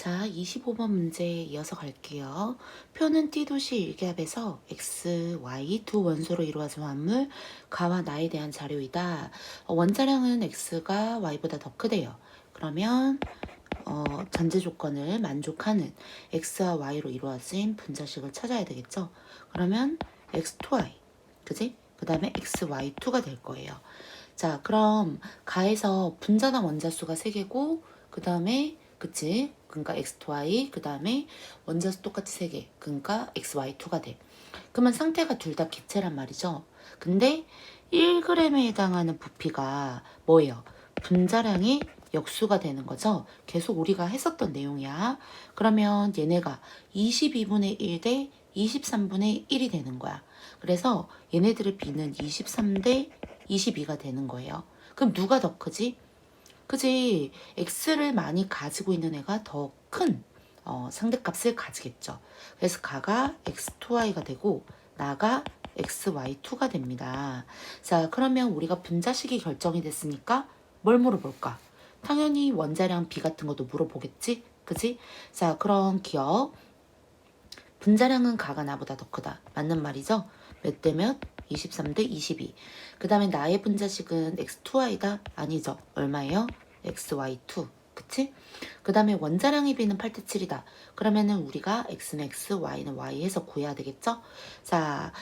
자, 25번 문제 이어서 갈게요. 표는 T도시 일기압에서 X, Y 두 원소로 이루어진 화물 가와 나에 대한 자료이다. 원자량은 X가 Y보다 더 크대요. 그러면 전제 조건을 만족하는 X와 Y로 이루어진 분자식을 찾아야 되겠죠. 그러면 X2Y, 그지? 그 다음에 XY2가 될 거예요. 자, 그럼 가에서 분자당 원자수가 3개고 그 다음에 그치? 그러니까 X2Y 그 다음에 원자수 똑같이 3개 그러니까 XY2가 돼. 그러면 상태가 둘 다 기체란 말이죠. 근데 1g에 해당하는 부피가 뭐예요? 분자량이 역수가 되는 거죠. 계속 우리가 했었던 내용이야. 그러면 얘네가 22분의 1 대 23분의 1이 되는 거야. 그래서 얘네들의 비는 23 대 22가 되는 거예요. 그럼 누가 더 크지? 그지? X를 많이 가지고 있는 애가 더 큰 상대값을 가지겠죠. 그래서 가가 X2Y가 되고 나가 XY2가 됩니다. 자, 그러면 우리가 분자식이 결정이 됐으니까 뭘 물어볼까? 당연히 원자량 비 같은 것도 물어보겠지? 그지? 자, 그럼 기억. 분자량은 가가 나보다 더 크다. 맞는 말이죠? 몇 대 몇? 23 대 22. 그 다음에 나의 분자식은 X2Y다? 아니죠. 얼마예요? XY2. 그치? 그 다음에 원자량의 비는 8 대 7이다. 그러면은 우리가 X는 X, Y는 Y 해서 구해야 되겠죠? 자,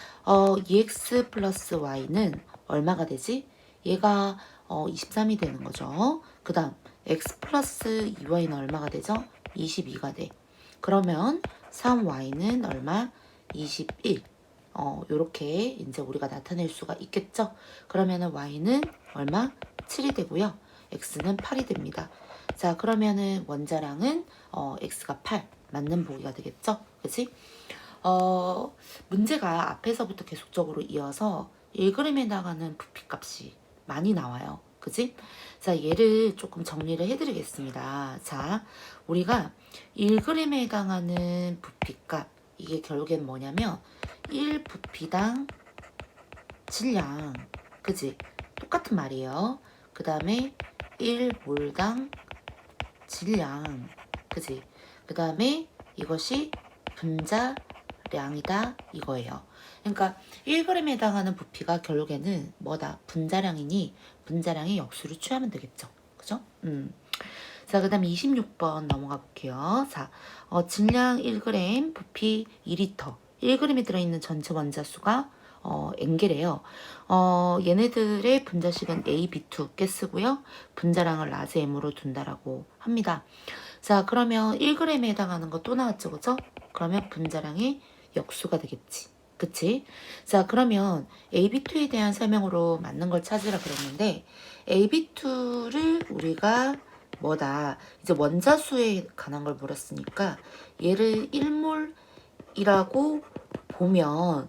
EX 플러스 Y는 얼마가 되지? 얘가 23이 되는 거죠. 그 다음 X 플러스 2Y는 얼마가 되죠? 22가 돼. 그러면 3Y는 얼마? 21. 요렇게 이제 우리가 나타낼 수가 있겠죠? 그러면은 Y는 얼마? 7이 되고요. X는 8이 됩니다. 자, 그러면은 원자량은 X가 8. 맞는 보기가 되겠죠? 그치? 문제가 앞에서부터 계속적으로 이어서 1g에 해당하는 부피값이 많이 나와요. 그지? 자, 얘를 조금 정리를 해드리겠습니다. 자, 우리가 1g에 해당하는 부피값, 이게 결국엔 뭐냐면 1부피당 질량, 그지? 똑같은 말이에요. 그 다음에 1몰당 질량, 그지? 그 다음에 이것이 분자량이다 이거예요. 그러니까 1g에 해당하는 부피가 결국에는 뭐다? 분자량이니 분자량의 역수를 취하면 되겠죠. 그죠? 자, 그 다음에 26번 넘어가 볼게요. 자, 질량 1g, 부피 2리터. 1g에 들어있는 전체 원자수가 N개래요. 얘네들의 분자식은 A, B2 가스고요. 분자량을 라지 M으로 둔다라고 합니다. 자, 그러면 1g에 해당하는 거 또 나왔죠, 그죠? 그러면 분자량이 역수가 되겠지. 그치? 자, 그러면 AB2에 대한 설명으로 맞는 걸 찾으라 그랬는데 AB2를 우리가 뭐다? 이제 원자수에 관한 걸 물었으니까 얘를 1몰이라고 보면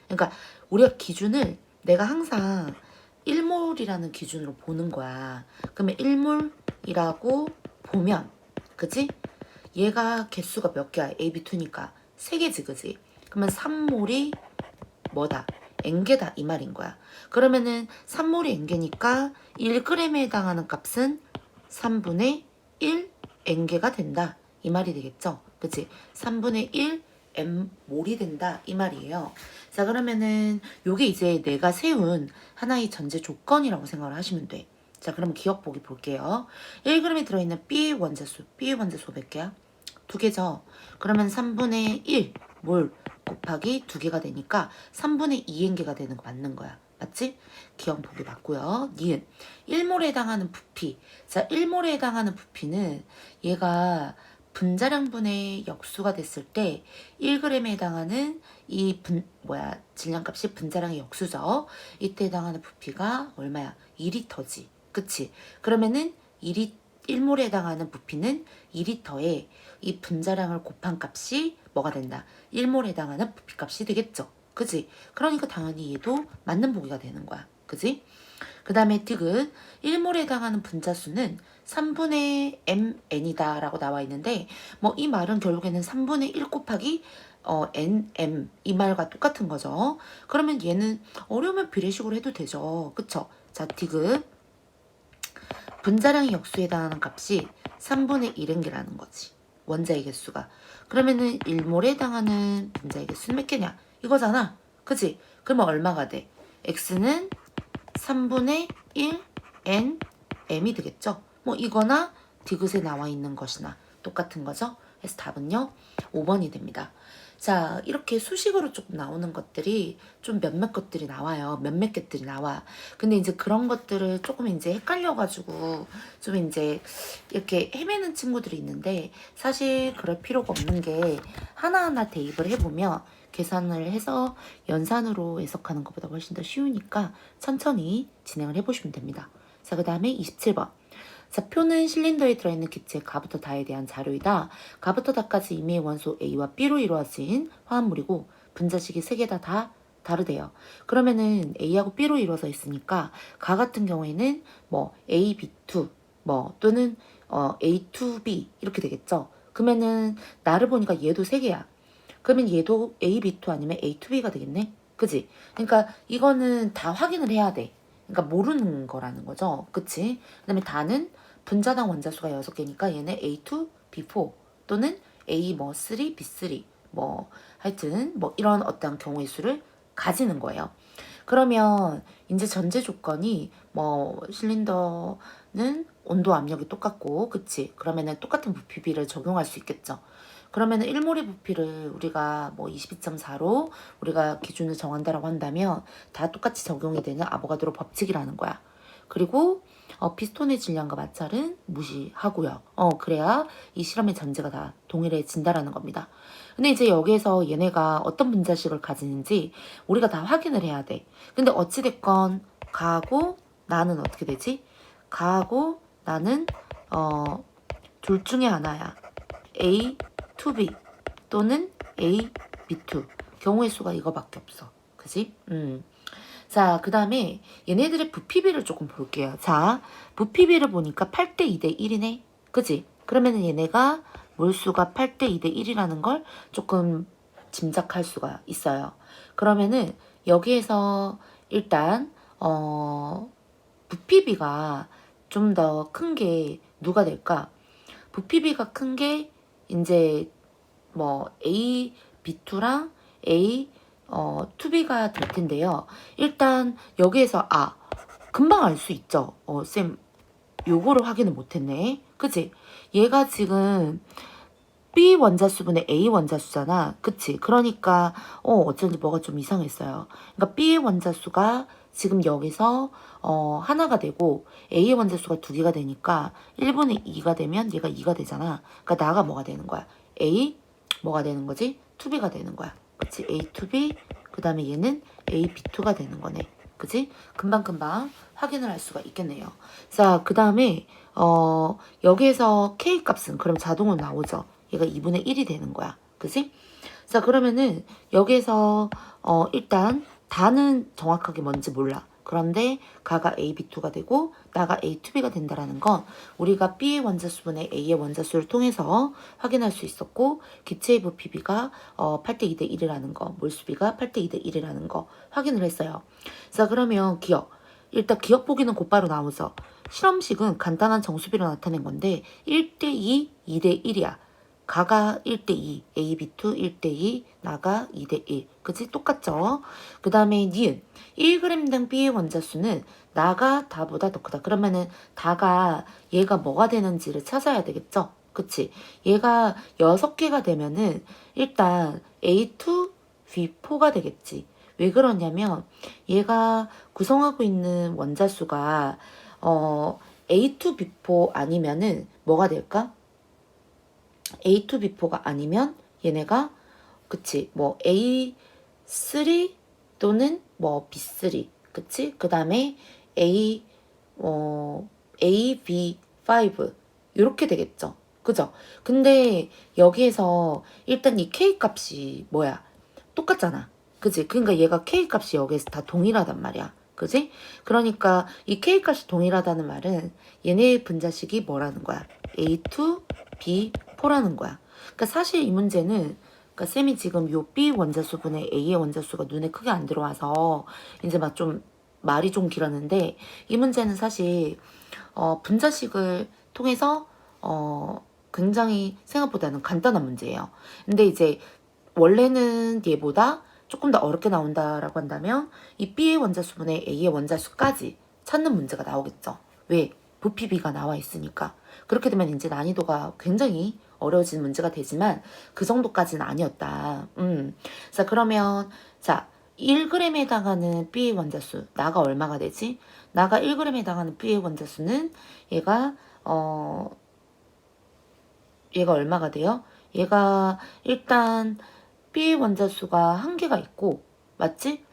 그러니까 우리가 기준을 내가 항상 1몰이라는 기준으로 보는 거야. 그러면 1몰이라고 보면 그치? 얘가 개수가 몇 개야? AB2니까 3개지 그치? 그러면 3몰이 뭐다? N개다 이 말인 거야. 그러면은 3몰이 N개니까 1g에 해당하는 값은 3분의 1 N개가 된다 이 말이 되겠죠? 그치? 3분의 1 M몰이 된다 이 말이에요. 자, 그러면은 요게 이제 내가 세운 하나의 전제 조건이라고 생각을 하시면 돼. 자, 그럼 기억 보기 볼게요. 1g에 들어있는 B의 원자수 몇 개야? 2개죠. 그러면 3분의 1 몰 곱하기 2개가 되니까 3분의 2N개가 되는 거 맞는 거야. 맞지? 기억 보기 맞고요. 니은 1몰에 해당하는 부피. 자, 1몰에 해당하는 부피는 얘가 분자량분의 역수가 됐을 때 1g에 해당하는 이 질량값이 분자량의 역수죠. 이때 해당하는 부피가 얼마야? 2리터지. 그치? 그러면은 1몰에 해당하는 부피는 2리터에 이 분자량을 곱한 값이 뭐가 된다? 1몰에 해당하는 부피값이 되겠죠. 그지? 그러니까 당연히 얘도 맞는 보기가 되는 거야. 그지? 그 다음에 디귿 1몰에 해당하는 분자수는 3분의 mn이다 라고 나와 있는데 뭐 이 말은 결국에는 3분의 1 곱하기 nm 이 말과 똑같은 거죠. 그러면 얘는 어려우면 비례식으로 해도 되죠. 그쵸? 자, 디귿 분자량의 역수에 해당하는 값이 3분의 1은 개라는 거지. 원자의 개수가. 그러면은 1몰에 해당하는 분자의 개수는 몇 개냐? 이거잖아. 그치? 그러면 얼마가 돼? x는 3분의 1 n m이 되겠죠? 뭐 이거나 디귿에 나와 있는 것이나 똑같은 거죠? 그래서 답은요 5번이 됩니다. 자, 이렇게 수식으로 조금 나오는 것들이 좀 몇몇 것들이 나와요. 몇몇 개들이 나와. 근데 이제 그런 것들을 조금 이제 헷갈려가지고 좀 이제 이렇게 헤매는 친구들이 있는데 사실 그럴 필요가 없는 게 하나하나 대입을 해보면 계산을 해서 연산으로 해석하는 것보다 훨씬 더 쉬우니까 천천히 진행을 해보시면 됩니다. 자, 그 다음에 27번. 자, 표는 실린더에 들어있는 기체 가부터 다에 대한 자료이다. 가부터 다까지 임의의 원소 A와 B로 이루어진 화합물이고 분자식이 세 개 다 다르대요. 그러면은 A하고 B로 이루어져 있으니까 가 같은 경우에는 뭐 A, B2 뭐 또는 A2B 이렇게 되겠죠. 그러면은 나를 보니까 얘도 세 개야. 그러면 얘도 A, B2 아니면 A2B가 되겠네. 그지? 그러니까 이거는 다 확인을 해야 돼. 그러니까 모르는 거라는 거죠. 그치? 그 다음에 다는 분자당 원자수가 6개니까 얘는 A2, B4 또는 A 뭐 3, B3 뭐 하여튼 뭐 이런 어떤 경우의 수를 가지는 거예요. 그러면 이제 전제 조건이 뭐 실린더는 온도 압력이 똑같고 그치? 그러면은 똑같은 부피비를 적용할 수 있겠죠. 그러면은 1몰의 부피를 우리가 뭐 22.4로 우리가 기준을 정한다라고 한다면 다 똑같이 적용이 되는 아보가드로 법칙이라는 거야. 그리고 피스톤의 질량과 마찰은 무시하고요. 그래야 이 실험의 전제가 다 동일해진다라는 겁니다. 근데 이제 여기에서 얘네가 어떤 분자식을 가지는지 우리가 다 확인을 해야 돼. 근데 어찌됐건 가하고 나는 어떻게 되지? 가하고 나는 둘 중에 하나야. A, 2B 또는 A, B2 경우의 수가 이거밖에 없어. 그지? 자, 그 다음에 얘네들의 부피비를 조금 볼게요. 자, 부피비를 보니까 8대 2대 1이네. 그지? 그러면은 얘네가 몰수가 8대 2대 1이라는 걸 조금 짐작할 수가 있어요. 그러면은 여기에서 일단 부피비가 좀 더 큰 게 누가 될까? 부피비가 큰 게 이제 뭐 A, B2랑 A 2B가 될 텐데요. 일단 여기에서 금방 알 수 있죠. 쌤 요거를 확인을 못했네. 그치? 얘가 지금 B 원자수분의 A 원자수잖아. 그치? 그러니까 어쩐지 뭐가 좀 이상했어요. 그러니까 B의 원자수가 지금 여기서 하나가 되고 A의 원자수가 두 개가 되니까 1분의 2가 되면 얘가 2가 되잖아. 그러니까 나가 뭐가 되는 거야? A 뭐가 되는 거지? 2B가 되는 거야. 그치? A2B 그 다음에 얘는 AB2가 되는 거네. 그치? 금방금방 확인을 할 수가 있겠네요. 자, 그 다음에 여기에서 K 값은 그럼 자동으로 나오죠. 얘가 2분의 1이 되는 거야. 그치? 자, 그러면은 여기에서 일단 다는 정확하게 뭔지 몰라. 그런데 가가 AB2가 되고 나가 A2B가 된다라는 건 우리가 B의 원자수분의 A의 원자수를 통해서 확인할 수 있었고 기체의 부피비가 8대 2대 1이라는 거, 몰수비가 8대 2대 1이라는 거 확인을 했어요. 자, 그러면 기억. 일단 기억 보기는 곧바로 나오죠. 실험식은 간단한 정수비로 나타낸 건데 1대 2, 2대 1이야. 가가 1대2, AB2 1대2, 나가 2대1. 그치? 똑같죠? 그 다음에 니은. 1g당 B의 원자수는 나가 다보다 더 크다. 그러면은 다가 얘가 뭐가 되는지를 찾아야 되겠죠? 그치? 얘가 6개가 되면은 일단 A2, B4가 되겠지. 왜 그러냐면 얘가 구성하고 있는 원자수가 A2, B4 아니면은 뭐가 될까? A2, B4가 아니면 얘네가 그치 뭐 A3 또는 뭐 B3 그치 그 다음에 AB5 이렇게 되겠죠. 그죠? 근데 여기에서 일단 이 K 값이 뭐야? 똑같잖아. 그치? 그러니까 얘가 K 값이 여기에서 다 동일하단 말이야. 그지? 그러니까 이 K 값이 동일하다는 말은 얘네의 분자식이 뭐라는 거야? A2, B4라는 거야. 그러니까 사실 이 문제는 그러니까 쌤이 지금 요 B 원자수분의 A의 원자수가 눈에 크게 안 들어와서 이제 막 좀 말이 좀 길었는데 이 문제는 사실 분자식을 통해서 굉장히 생각보다는 간단한 문제예요. 근데 이제 원래는 얘보다 조금 더 어렵게 나온다라고 한다면 이 B의 원자수분의 A의 원자수까지 찾는 문제가 나오겠죠. 왜? 부피 B가 나와 있으니까. 그렇게 되면 이제 난이도가 굉장히 어려워진 문제가 되지만 그 정도까지는 아니었다. 자, 그러면 자 1g에 해당하는 B의 원자수 나가 얼마가 되지? 나가 1g에 해당하는 B의 원자수는 얘가 얘가 얼마가 돼요? 얘가 일단 B의 원자수가 한 개가 있고 맞지?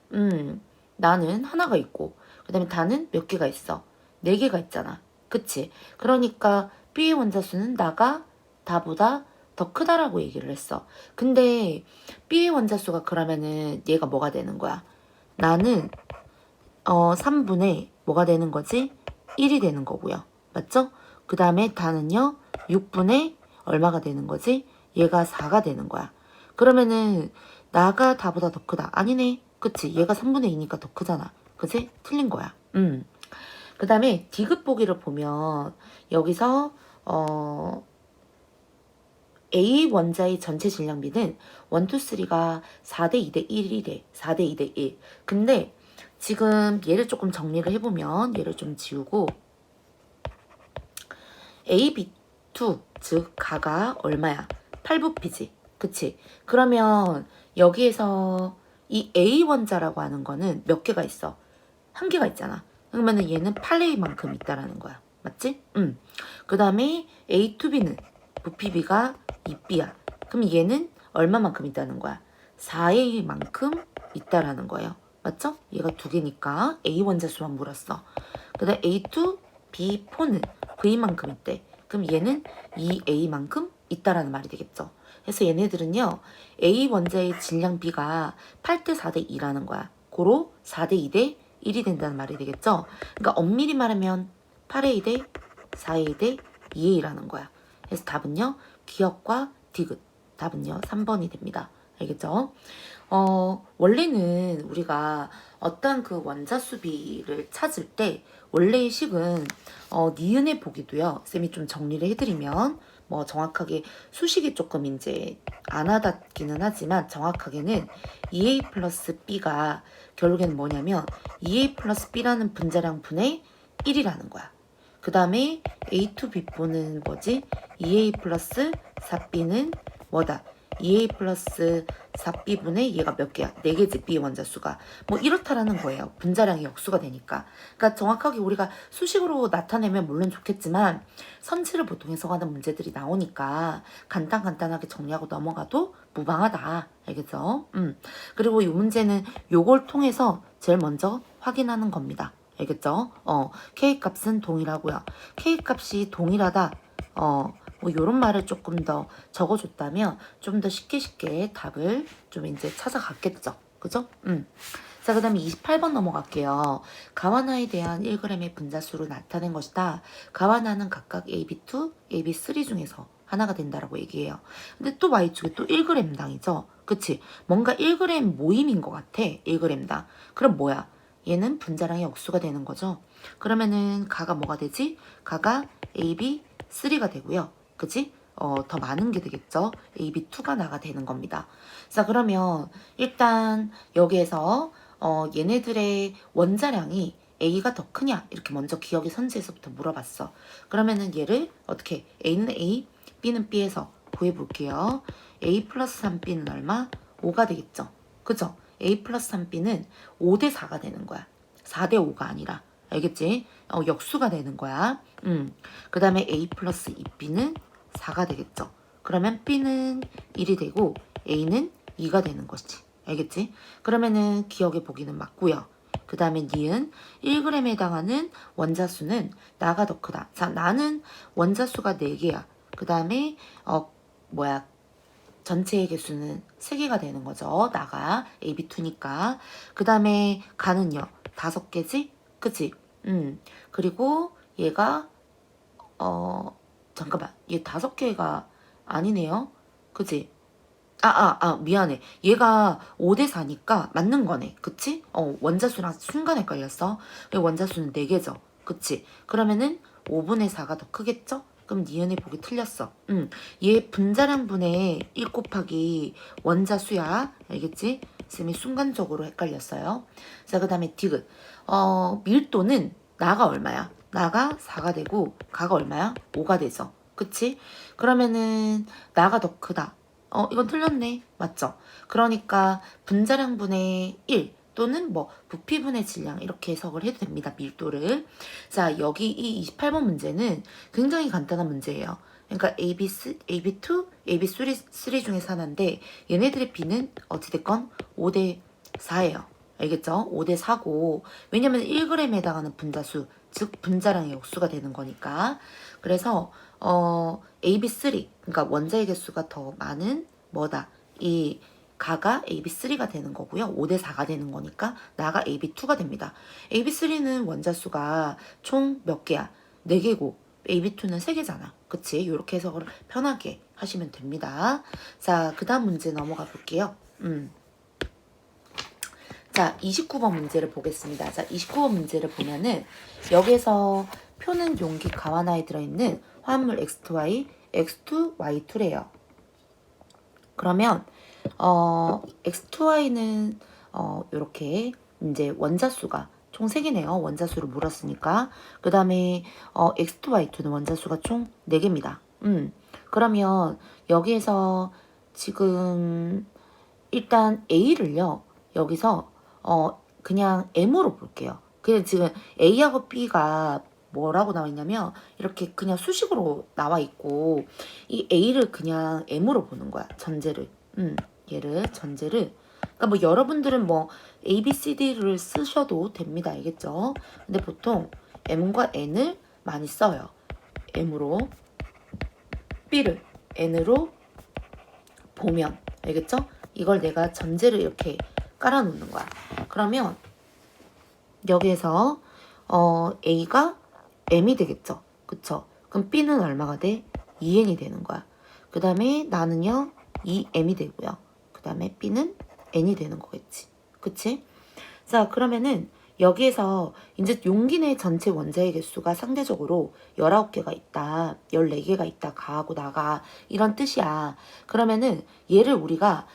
나는 하나가 있고 그 다음에 다는 몇 개가 있어? 네 개가 있잖아. 그치? 그러니까 B의 원자수는 나가 다보다 더 크다라고 얘기를 했어. 근데 B의 원자수가 그러면은 얘가 뭐가 되는 거야? 나는 3분의 뭐가 되는 거지? 1이 되는 거고요. 맞죠? 그 다음에 다는요 6분의 얼마가 되는 거지? 얘가 4가 되는 거야. 그러면은 나가 다보다 더 크다. 아니네. 그치? 얘가 3분의 2니까 더 크잖아. 그치? 틀린 거야. 그 다음에 디귿 보기를 보면 여기서 A 원자의 전체 질량비는 1, 2, 3가 4대 2대 1이래. 4대 2대 1. 근데 지금 얘를 조금 정리를 해보면 얘를 좀 지우고 AB2 즉 가가 얼마야? 8부피지. 그치? 그러면 여기에서 이 A 원자라고 하는 거는 몇 개가 있어? 한 개가 있잖아. 그러면은 얘는 8A만큼 있다라는 거야. 맞지? 그 다음에 A2B는 부피 B가 2B야. 그럼 얘는 얼마만큼 있다는 거야? 4A만큼 있다라는 거예요. 맞죠? 얘가 두 개니까 A 원자수만 물었어. 그 다음 A2, B4는 V만큼 있대. 그럼 얘는 2A만큼 있다라는 말이 되겠죠. 그래서 얘네들은요. A 원자의 질량 B가 8대 4대 2라는 거야. 고로 4대 2대 1이 된다는 말이 되겠죠. 그러니까 엄밀히 말하면 8A 대 4A 대 2A라는 거야. 그래서 답은요. 기역과 디귿. 답은요. 3번이 됩니다. 알겠죠? 원래는 우리가 어떤 그 원자수비를 찾을 때 원래의 식은 니은의 보기도요. 쌤이 좀 정리를 해드리면 뭐 정확하게 수식이 조금 이제 안 와닿기는 하지만 정확하게는 2A 플러스 B가 결국에는 뭐냐면 2A 플러스 B라는 분자량 분의 1이라는 거야. 그 다음에 A2B4는 뭐지? 2A 플러스 4B는 뭐다? 2A 플러스 4B분의 얘가 몇 개야? 4개지 B 원자수가. 뭐 이렇다라는 거예요. 분자량이 역수가 되니까. 그러니까 정확하게 우리가 수식으로 나타내면 물론 좋겠지만 선지를 보통 해석하는 문제들이 나오니까 간단하게 정리하고 넘어가도 무방하다. 알겠죠? 그리고 이 문제는 요걸 통해서 제일 먼저 확인하는 겁니다. 알겠죠? K값은 동일하고요. K값이 동일하다. 뭐 요런 말을 조금 더 적어줬다면 좀 더 쉽게 답을 좀 이제 찾아갔겠죠. 그죠? 자, 그 다음에 28번 넘어갈게요. 가와나에 대한 1g의 분자수로 나타낸 것이다. 가와나는 각각 AB2, AB3 중에서 하나가 된다라고 얘기해요. 근데 또 Y축에 또 1g당이죠. 그치? 뭔가 1g 모임인 것 같아. 1g당. 그럼 뭐야? 얘는 분자량의 역수가 되는 거죠. 그러면은 가가 뭐가 되지? 가가 AB3가 되고요. 그치? 더 많은 게 되겠죠. AB2가 나가 되는 겁니다. 자, 그러면 일단 여기에서 얘네들의 원자량이 A가 더 크냐? 이렇게 먼저 기억의 선지에서부터 물어봤어. 그러면은 얘를 어떻게 A는 A, B는 B에서 구해볼게요. A 플러스 3B는 얼마? 5가 되겠죠. 그죠? A 플러스 3B는 5대 4가 되는 거야. 4대 5가 아니라. 알겠지? 역수가 되는 거야. 그 다음에 A 플러스 2B는 4가 되겠죠. 그러면 B는 1이 되고 A는 2가 되는 것이지. 알겠지? 그러면은 기억의 보기는 맞고요. 그 다음에 니은 1g에 해당하는 원자수는 나가 더 크다. 자, 나는 원자수가 4개야. 그 다음에 전체의 개수는 3개가 되는 거죠. 나가 AB2니까. 그 다음에 가는요. 5개지? 그치? 그리고 얘가 잠깐만. 얘 5개가 아니네요. 그치? 미안해. 얘가 5대 4니까 맞는 거네. 그치? 원자수랑 순간 헷갈렸어. 원자수는 4개죠. 그치? 그러면은 5분의 4가 더 크겠죠? 그럼 니은이 보기 틀렸어. 얘 분자량분의 1 곱하기 원자수야. 알겠지? 쌤이 순간적으로 헷갈렸어요. 자, 그 다음에 디귿. 밀도는 나가 얼마야? 나가 4가 되고 가가 얼마야? 5가 되죠. 그치? 그러면은 나가 더 크다. 이건 틀렸네. 맞죠? 그러니까 분자량분의 1 또는 뭐 부피분의 질량 이렇게 해석을 해도 됩니다. 밀도를. 자, 여기 이 28번 문제는 굉장히 간단한 문제예요. 그러니까 AB2, AB3 중에서 하나인데 얘네들의 B는 어찌됐건 5대 4예요. 알겠죠? 5대 4고 왜냐면 1g에 해당하는 분자수 즉 분자량의 역수가 되는 거니까 그래서 AB3 그러니까 원자의 개수가 더 많은 뭐다 이 가가 AB3가 되는 거고요. 5대 4가 되는 거니까 나가 AB2가 됩니다. AB3는 원자수가 총 몇 개야? 4개고 AB2는 3개잖아. 그치? 이렇게 해석을 편하게 하시면 됩니다. 자, 그 다음 문제 넘어가 볼게요. 자, 29번 문제를 보겠습니다. 자, 29번 문제를 보면은 여기서 표는 용기 가와나에 들어있는 화합물 X2Y, X2, Y2래요. 그러면 X2Y는 요렇게 이제 원자수가 총 3개네요. 원자수를 물었으니까. 그 다음에 X2, Y2는 원자수가 총 4개입니다. 그러면 여기에서 지금 일단 A를요. 여기서 그냥 M으로 볼게요. 그냥 지금 A하고 B가 뭐라고 나와 있냐면 이렇게 그냥 수식으로 나와 있고 이 A를 그냥 M으로 보는 거야. 전제를. 얘를 전제를. 그러니까 뭐 여러분들은 뭐 A, B, C, D를 쓰셔도 됩니다. 알겠죠? 근데 보통 M과 N을 많이 써요. M으로 B를 N으로 보면 알겠죠? 이걸 내가 전제를 이렇게 깔아놓는 거야. 그러면 여기에서 A가 M이 되겠죠. 그쵸? 그럼 B는 얼마가 돼? 2N이 되는 거야. 그 다음에 나는요 2M이 되고요. 그 다음에 B는 N이 되는 거겠지. 그치? 자, 그러면은 여기에서 이제 용기 내 전체 원자의 개수가 상대적으로 19개가 있다. 14개가 있다. 가하고 나가. 이런 뜻이야. 그러면은 얘를 우리가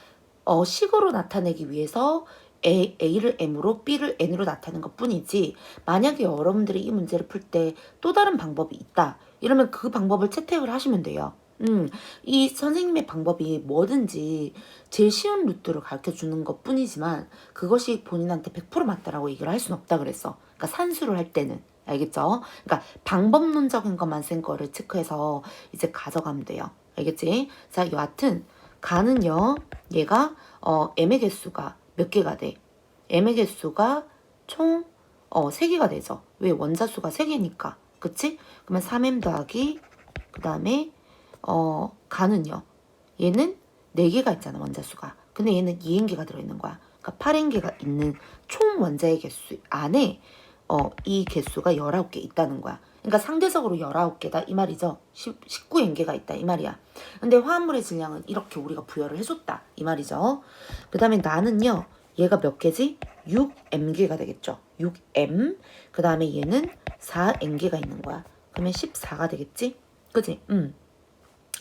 식으로 나타내기 위해서 A를 M으로 B를 N으로 나타내는 것 뿐이지 만약에 여러분들이 이 문제를 풀 때 또 다른 방법이 있다. 이러면 그 방법을 채택을 하시면 돼요. 이 선생님의 방법이 뭐든지 제일 쉬운 루트를 가르쳐 주는 것 뿐이지만 그것이 본인한테 100% 맞다라고 얘기를 할 수는 없다 그랬어. 그러니까 산수를 할 때는. 알겠죠? 그러니까 방법론적인 것만 쓴 거를 체크해서 이제 가져가면 돼요. 알겠지? 자, 여하튼 가는요. 얘가 M의 개수가 몇 개가 돼? M의 개수가 총 3개가 되죠. 왜? 원자수가 3개니까. 그치? 그러면 3M 더하기 그 다음에 가는요. 얘는 4개가 있잖아. 원자수가. 근데 얘는 2N개가 들어있는 거야. 그러니까 8N개가 있는 총 원자의 개수 안에 이 개수가 19개 있다는 거야. 그러니까 상대적으로 19개다 이 말이죠. 19N개가 있다 이 말이야. 근데 화합물의 질량은 이렇게 우리가 부여를 해줬다 이 말이죠. 그 다음에 나는요. 얘가 몇 개지? 6M개가 되겠죠. 6M. 그 다음에 얘는 4N개가 있는 거야. 그러면 14가 되겠지? 그지?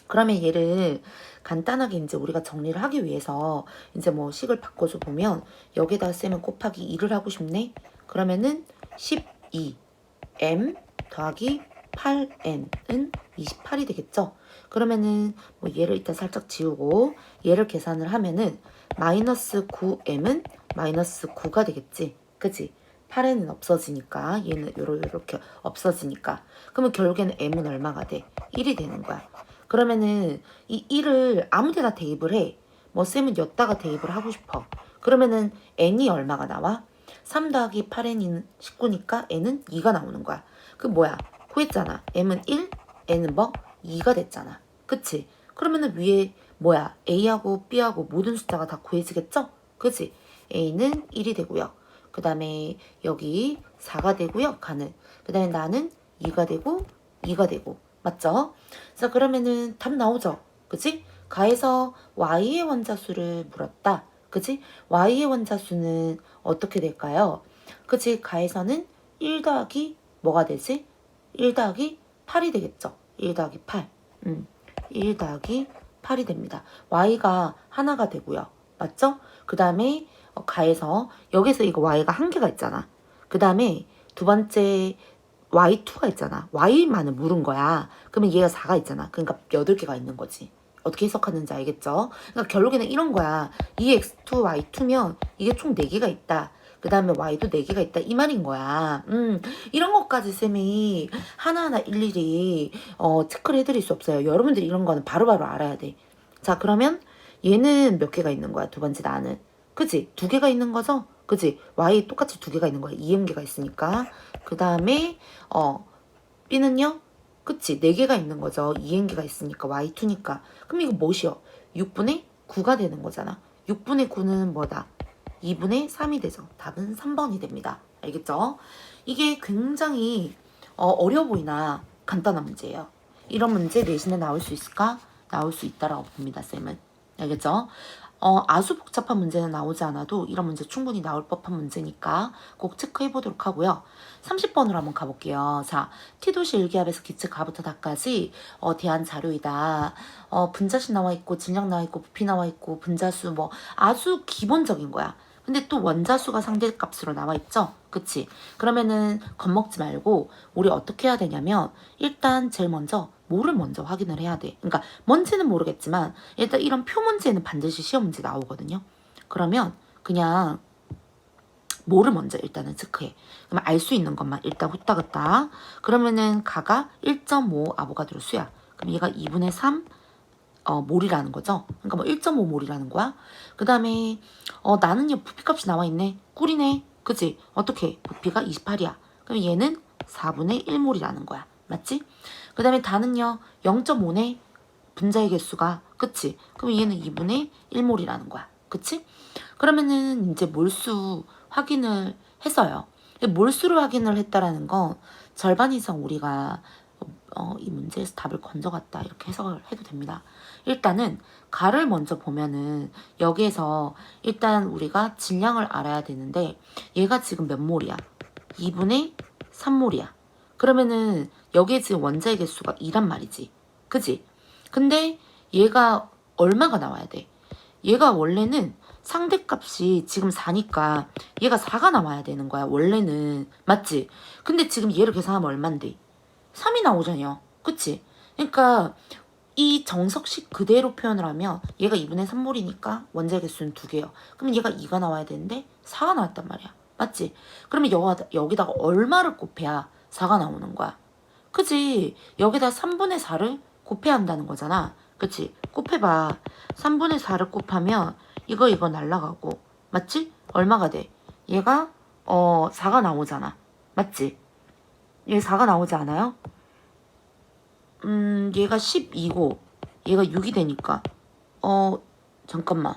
그러면 얘를 간단하게 이제 우리가 정리를 하기 위해서 이제 뭐 식을 바꿔서 보면 여기다 쓰면 곱하기 2를 하고 싶네? 그러면은 12M 더하기 8N은 28이 되겠죠? 그러면은 뭐 얘를 일단 살짝 지우고 얘를 계산을 하면은 마이너스 9M은 마이너스 9가 되겠지? 그치? 8N은 없어지니까 얘는 요렇게 없어지니까 그러면 결국에는 M은 얼마가 돼? 1이 되는 거야. 그러면은 이 1을 아무 데나 대입을 해. 뭐 쌤은 여기다가 대입을 하고 싶어. 그러면은 N이 얼마가 나와? 3 더하기 8N이 19니까 N은 2가 나오는 거야. 그 뭐야? 구했잖아. M은 1, N은 뭐? 2가 됐잖아. 그치? 그러면은 위에 뭐야? A하고 B하고 모든 숫자가 다 구해지겠죠? 그치? A는 1이 되고요. 그 다음에 여기 4가 되고요. 가는. 그 다음에 나는 2가 되고 2가 되고. 맞죠? 자, 그러면은 답 나오죠? 그치? 가에서 Y의 원자수를 물었다. 그치? Y의 원자수는 어떻게 될까요? 그치? 가에서는 1 더하기 뭐가 되지? 1 더하기 8이 되겠죠? 1 더하기 8. 1 더하기 8이 됩니다. y가 하나가 되고요. 맞죠? 그 다음에 가해서 여기서 이거 y가 한 개가 있잖아. 그 다음에 두 번째 y2가 있잖아. y만을 물은 거야. 그러면 얘가 4가 있잖아. 그러니까 8개가 있는 거지. 어떻게 해석하는지 알겠죠? 그러니까 결국에는 이런 거야. 이 x2, y2면 이게 총 4개가 있다. 그 다음에 y도 4개가 있다. 이 말인 거야. 이런 것까지 쌤이 하나하나 일일이 체크를 해드릴 수 없어요. 여러분들이 이런 거는 바로바로 알아야 돼. 자, 그러면 얘는 몇 개가 있는 거야? 두 번째 나는. 그치? 2개가 있는 거죠? 그치? y 똑같이 2개가 있는 거야. 2m개가 있으니까. 그 다음에 b는요? 그치? 4개가 있는 거죠. 2m개가 있으니까 y2니까. 그럼 이거 뭐시여? 6분의 9가 되는 거잖아. 6분의 9는 뭐다? 2분의 3이 되죠. 답은 3번이 됩니다. 알겠죠? 이게 굉장히 어려워 보이나 간단한 문제예요. 이런 문제 내신에 나올 수 있을까? 나올 수 있다라고 봅니다, 쌤은. 알겠죠? 아주 복잡한 문제는 나오지 않아도 이런 문제 충분히 나올 법한 문제니까 꼭 체크해 보도록 하고요. 30번으로 한번 가볼게요. 자, T도시 일기압에서 기측 가부터 다까지 대한 자료이다. 분자식 나와 있고 질량 나와 있고 부피 나와 있고 분자수 뭐 아주 기본적인 거야. 근데 또 원자수가 상대값으로 나와 있죠? 그치? 그러면은 겁먹지 말고 우리 어떻게 해야 되냐면 일단 제일 먼저 뭐를 먼저 확인을 해야 돼. 그러니까 뭔지는 모르겠지만 일단 이런 표 문제는 반드시 시험 문제 나오거든요. 그러면 그냥 뭐를 먼저 일단은 체크해. 그러면 알 수 있는 것만 일단 후딱후딱. 그러면은 가가 1.5 아보가드로 수야. 그럼 얘가 2분의 3 몰이라는 거죠. 그러니까 뭐 1.5 몰이라는 거야. 그 다음에 나는요 부피값이 나와 있네. 꿀이네. 그치? 어떻게? 부피가 28이야. 그럼 얘는 4분의 1몰이라는 거야. 맞지? 그 다음에 다는요 0.5네. 분자의 개수가. 그치? 그럼 얘는 2분의 1몰이라는 거야. 그치? 그러면은 이제 몰수 확인을 했어요. 몰수를 확인을 했다라는 건 절반 이상 우리가 이 문제에서 답을 건져갔다 이렇게 해석을 해도 됩니다. 일단은 가를 먼저 보면은 여기에서 일단 우리가 질량을 알아야 되는데 얘가 지금 몇 몰이야? 2분의 3몰이야. 그러면은 여기에 지금 원자의 개수가 2란 말이지. 그지? 근데 얘가 얼마가 나와야 돼? 얘가 원래는 상대값이 지금 4니까 얘가 4가 나와야 되는 거야. 원래는. 맞지? 근데 지금 얘를 계산하면 얼만데? 3이 나오잖아요. 그치? 그러니까 이 정석식 그대로 표현을 하면 얘가 2분의 3몰이니까 원자의 개수는 2개요. 그럼 얘가 2가 나와야 되는데 4가 나왔단 말이야. 맞지? 그러면 여기다가 얼마를 곱해야 4가 나오는 거야. 그치? 여기다 3분의 4를 곱해야 한다는 거잖아. 그치? 곱해봐. 3분의 4를 곱하면 이거 날라가고. 맞지? 얼마가 돼? 얘가 4가 나오잖아. 맞지? 얘 4가 나오지 않아요? 얘가 12고 얘가 6이 되니까 잠깐만.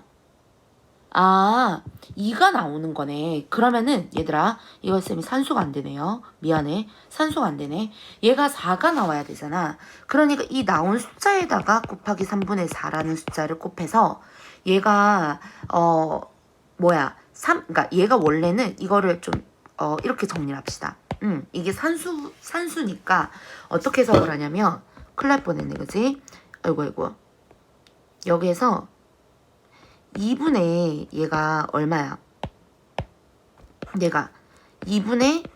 아, 2가 나오는 거네. 그러면은 얘들아, 이거 쌤이 산수가 안 되네요. 미안해. 산수가 안 되네. 얘가 4가 나와야 되잖아. 그러니까 이 나온 숫자에다가 곱하기 3분의 4라는 숫자를 곱해서 얘가 그러니까 얘가 원래는 이거를 좀 이렇게 정리를 합시다. 이게 산수니까 어떻게 해석을 하냐면 큰일 날 뻔했네, 그지? 아이고. 여기에서 2분의 얘가 얼마야? 얘가 2분의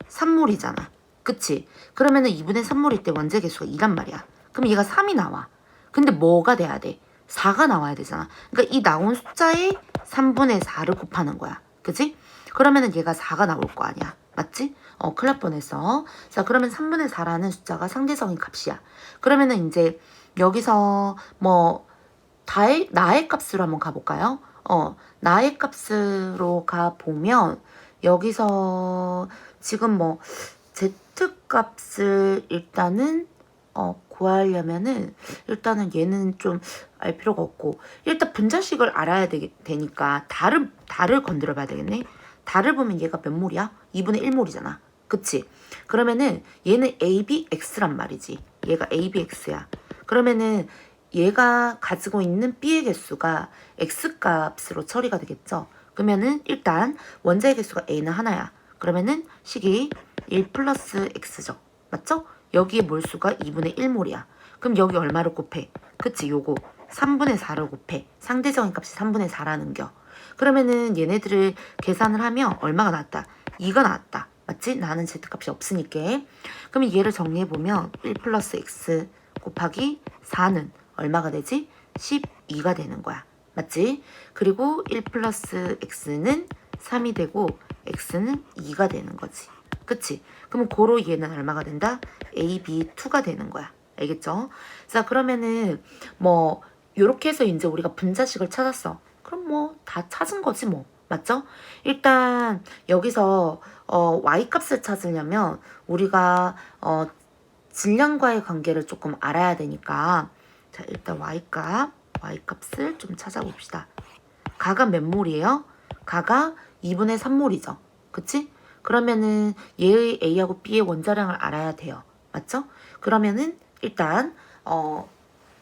3몰이잖아. 그치? 그러면은 2분의 3몰일 때 원자 개수가 2란 말이야. 그럼 얘가 3이 나와. 근데 뭐가 돼야 돼? 4가 나와야 되잖아. 그러니까 이 나온 숫자에 3분의 4를 곱하는 거야. 그치? 그러면은 얘가 4가 나올 거 아니야. 맞지? 큰일 날 뻔했어. 자, 그러면 3분의 4라는 숫자가 상대성인 값이야. 그러면은 이제 여기서 뭐 나의 값으로 한번 가볼까요? 나의 값으로 가보면 여기서 지금 뭐 z 값을 일단은 구하려면은 일단은 얘는 좀 알 필요가 없고 일단 분자식을 알아야 되니까 달을 건드려 봐야 되겠네. 달을 보면 얘가 몇 몰이야? 2분의 1몰이잖아. 그치? 그러면은 얘는 ABX란 말이지. 얘가 ABX야. 그러면은 얘가 가지고 있는 B의 개수가 X값으로 처리가 되겠죠. 그러면은 일단 원자의 개수가 A는 하나야. 그러면은 식이 1 플러스 X죠. 맞죠? 여기에 몰수가 2분의 1몰이야. 그럼 여기 얼마를 곱해? 그치, 요거 3분의 4를 곱해. 상대적인 값이 3분의 4라는 겨. 그러면은 얘네들을 계산을 하면 얼마가 나왔다? 2가 나왔다. 맞지? 나는 z값이 없으니까. 그러면 얘를 정리해보면 1 플러스 x 곱하기 4는 얼마가 되지? 12가 되는 거야. 맞지? 그리고 1 플러스 x는 3이 되고 x는 2가 되는 거지. 그치? 그러면 고로 얘는 얼마가 된다? a, b, 2가 되는 거야. 알겠죠? 자, 그러면은 뭐 요렇게 해서 이제 우리가 분자식을 찾았어. 그럼 뭐 다 찾은 거지 뭐. 맞죠? 일단 여기서 y값을 찾으려면 우리가 질량과의 관계를 조금 알아야 되니까, 자, 일단 y값을 좀 찾아봅시다. 가가 몇 몰이에요? 가가 2분의 3몰이죠. 그치? 그러면은 얘의 A하고 B의 원자량을 알아야 돼요. 맞죠? 그러면은 일단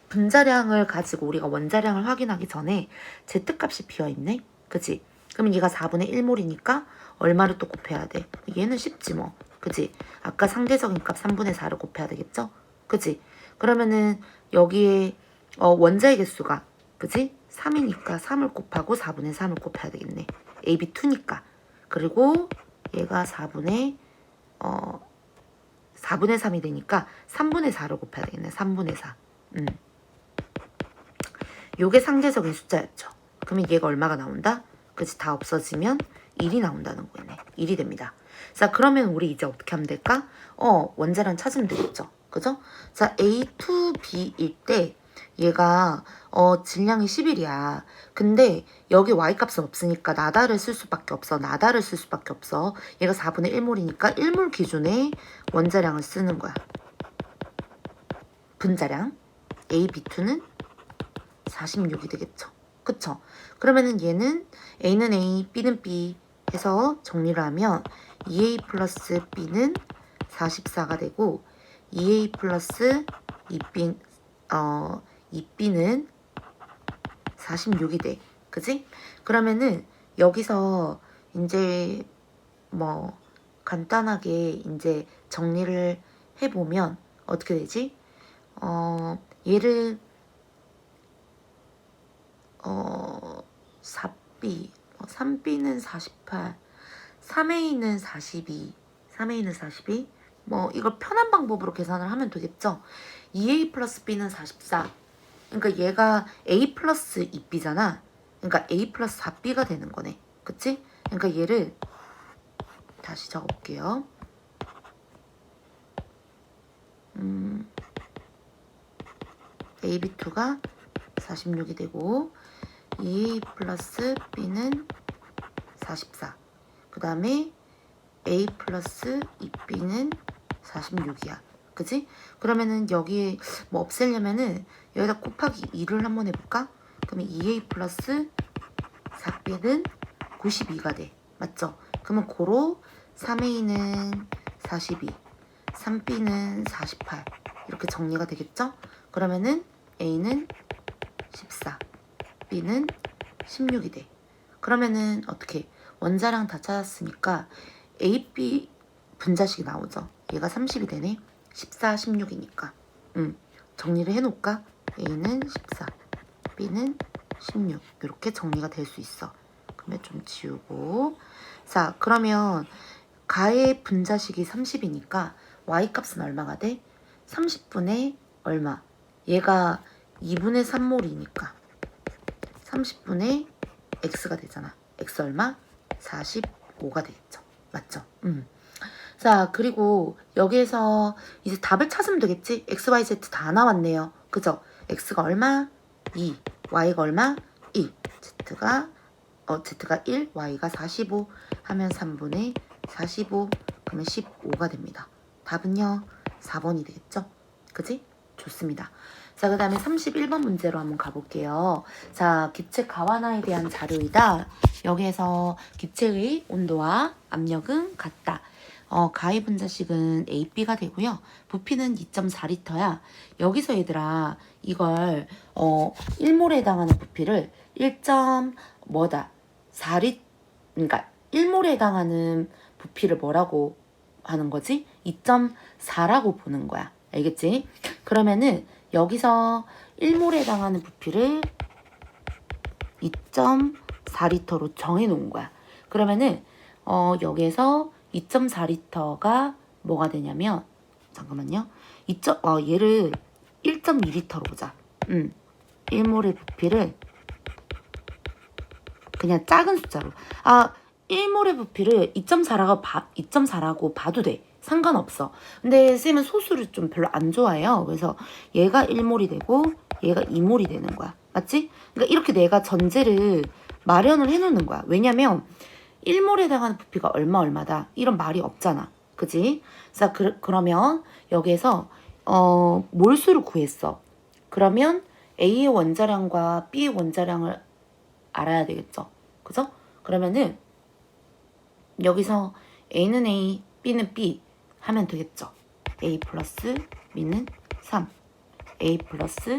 분자량을 가지고 우리가 원자량을 확인하기 전에 Z값이 비어있네? 그치? 그러면 얘가 4분의 1몰이니까 얼마를 또 곱해야 돼? 얘는 쉽지 뭐. 그치? 아까 상대적인 값 3분의 4를 곱해야 되겠죠? 그치? 그러면은 여기에 원자의 개수가 그치? 3이니까 3을 곱하고 4분의 3을 곱해야 되겠네. AB2니까. 그리고 얘가 4분의 3이 되니까 3분의 4를 곱해야 되겠네. 3분의 4. 요게 상대적인 숫자였죠. 그러면 얘가 얼마가 나온다? 그치? 다 없어지면 1이 나온다는 거네. 1이 됩니다. 자, 그러면 우리 이제 어떻게 하면 될까? 원자량 찾으면 되겠죠. 그죠? 자, A2B일 때 얘가 질량이 11이야. 근데 여기 y값은 없으니까 나다를 쓸 수밖에 없어. 나다를 쓸 수밖에 없어. 얘가 4분의 1몰이니까 1몰 기준의 원자량을 쓰는 거야. 분자량 A, B2는 46이 되겠죠. 그쵸? 그러면은 얘는 A는 A, B는 B 해서 정리를 하면 2A 플러스 B는 44가 되고 2A 플러스 2B는 46이 돼. 그지? 그러면은 여기서 이제 뭐 간단하게 이제 정리를 해보면 어떻게 되지? 얘를 4B, 3B는 48, 3A는 42, 3A는 42. 뭐 이걸 편한 방법으로 계산을 하면 되겠죠. 2A 플러스 B는 44. 그러니까 얘가 A 플러스 2B잖아. 그러니까 A 플러스 4B가 되는 거네. 그치? 그러니까 얘를 다시 적어볼게요. AB2가 46이 되고 2A 플러스 B는 44. 그 다음에 A 플러스 2B는 46이야. 그지? 그러면은 여기에 뭐 없애려면은 여기다 곱하기 2를 한번 해볼까? 그러면 2A 플러스 4B는 92가 돼. 맞죠? 그러면 고로 3A는 42, 3B는 48 이렇게 정리가 되겠죠? 그러면은 A는 14, B는 16이 돼. 그러면은 어떻게? 원자량 다 찾았으니까 A, B 분자식이 나오죠. 얘가 30이 되네. 14, 16이니까. 정리를 해놓을까? A는 14, B는 16 이렇게 정리가 될 수 있어. 그러면 좀 지우고. 자, 그러면 가의 분자식이 30이니까 Y값은 얼마가 돼? 30분의 얼마? 얘가 2분의 3몰이니까 30분의 X가 되잖아. X 얼마? 45가 되겠죠. 맞죠? 자, 그리고 여기에서 이제 답을 찾으면 되겠지? X, Y, Z 다 나왔네요. 그죠? X가 얼마? 2. Y가 얼마? 1. Z가 1, Y가 45 하면 3분의 45 그러면 15가 됩니다. 답은요 4번이 되겠죠? 그지? 좋습니다. 자, 그 다음에 31번 문제로 한번 가볼게요. 자, 기체 가완화에 대한 자료이다. 여기에서 기체의 온도와 압력은 같다. 가의 분자식은 AB가 되고요. 부피는 2.4L야. 여기서 얘들아 이걸 1몰에 해당하는 부피를 1. 뭐다? 4L 그러니까 1몰에 해당하는 부피를 뭐라고 하는 거지? 2.4라고 보는 거야. 알겠지? 그러면은 여기서 1몰에 해당하는 부피를 2.4리터로 정해 놓은 거야. 그러면은 여기에서 2.4리터가 뭐가 되냐면 잠깐만요. 얘를 1.2리터로 보자. 1몰의 부피를 그냥 작은 숫자로. 1몰의 부피를 2.4라고 봐도 돼. 상관없어. 근데 쌤은 소수를 좀 별로 안 좋아해요. 그래서 얘가 1몰이 되고 얘가 2몰이 되는 거야. 맞지? 그러니까 이렇게 내가 전제를 마련을 해놓는 거야. 왜냐면 1몰에 해당하는 부피가 얼마다 이런 말이 없잖아. 그지? 자, 그러면 여기에서 몰수를 구했어. 그러면 A의 원자량과 B의 원자량을 알아야 되겠죠. 그죠? 그러면은 여기서 A는 A, B는 B 하면 되겠죠. A 플러스 B는 3, A 플러스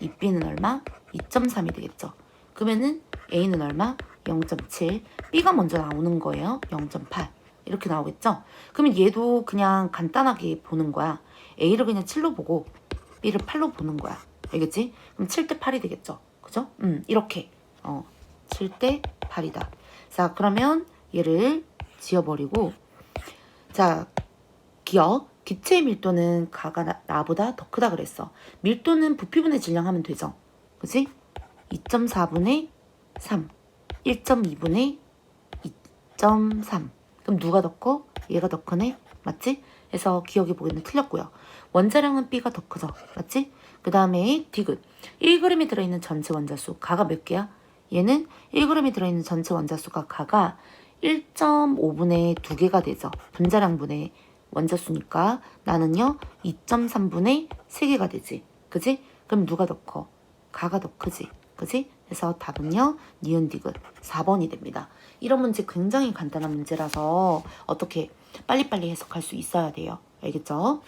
2B는 얼마? 2.3이 되겠죠. 그러면은 A는 얼마? 0.7, B가 먼저 나오는 거예요. 0.8 이렇게 나오겠죠. 그러면 얘도 그냥 간단하게 보는 거야. A를 그냥 7로 보고 B를 8로 보는 거야. 알겠지? 그럼 7대 8이 되겠죠. 그죠? 이렇게 7대 8이다. 자, 그러면 얘를 지워버리고, 자, 기억. 기체의 밀도는 가가 나보다 더 크다 그랬어. 밀도는 부피분의 질량 하면 되죠. 그치? 2.4분의 3, 1.2분의 2.3. 그럼 누가 더 커? 얘가 더 크네? 맞지? 그래서 기억이 보기는 틀렸고요. 원자량은 B가 더 크죠? 맞지? 그 다음에 디귿. 1g이 들어있는 전체 원자수. 가가 몇 개야? 얘는 1g이 들어있는 전체 원자수가 가가 1.5분의 2개가 되죠. 분자량분의 원자수니까 나는요 2.3분의 3개가 되지. 그지? 그럼 누가 더 커? 가가 더 크지. 그지? 그래서 답은요 니은 디귿 4번이 됩니다. 이런 문제 굉장히 간단한 문제라서 어떻게 빨리빨리 해석할 수 있어야 돼요. 알겠죠?